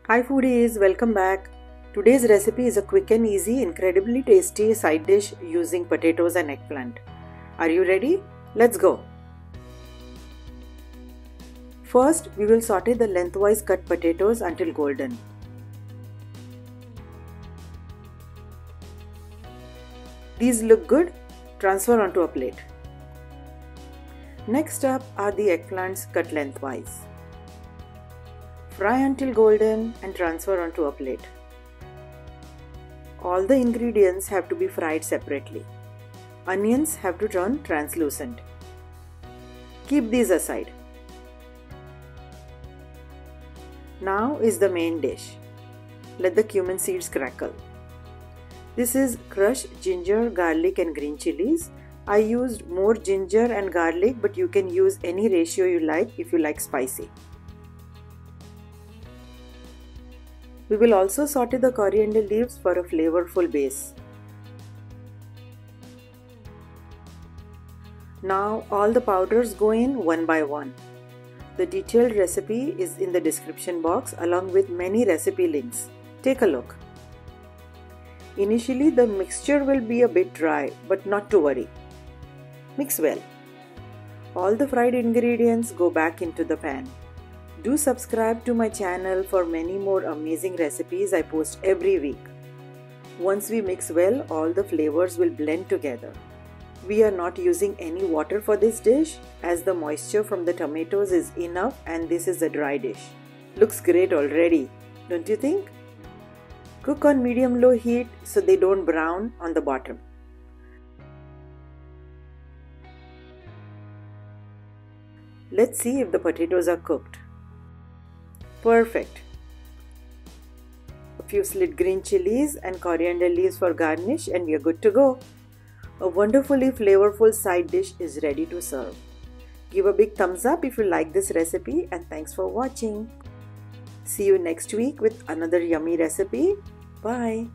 Hi foodies, welcome back. Today's recipe is a quick and easy, incredibly tasty side dish using potatoes and eggplant. Are you ready? Let's go. First, we will saute the lengthwise cut potatoes until golden. These look good. Transfer onto a plate. Next up are the eggplants cut lengthwise. Fry until golden and transfer onto a plate. All the ingredients have to be fried separately. Onions have to turn translucent. Keep these aside. Now is the main dish. Let the cumin seeds crackle. This is crushed ginger, garlic and green chilies. I used more ginger and garlic, but you can use any ratio you like if you like spicy. We will also saute the coriander leaves for a flavorful base. Now all the powders go in one by one. The detailed recipe is in the description box along with many recipe links. Take a look. Initially the mixture will be a bit dry, but not to worry. Mix well. All the fried ingredients go back into the pan. Do subscribe to my channel for many more amazing recipes I post every week. Once we mix well, all the flavors will blend together. We are not using any water for this dish as the moisture from the tomatoes is enough and this is a dry dish. Looks great already, don't you think? Cook on medium-low heat so they don't brown on the bottom. Let's see if the potatoes are cooked. Perfect. A few slit green chilies and coriander leaves for garnish and we are good to go. A wonderfully flavorful side dish is ready to serve. Give a big thumbs up if you like this recipe and thanks for watching. See you next week with another yummy recipe. Bye.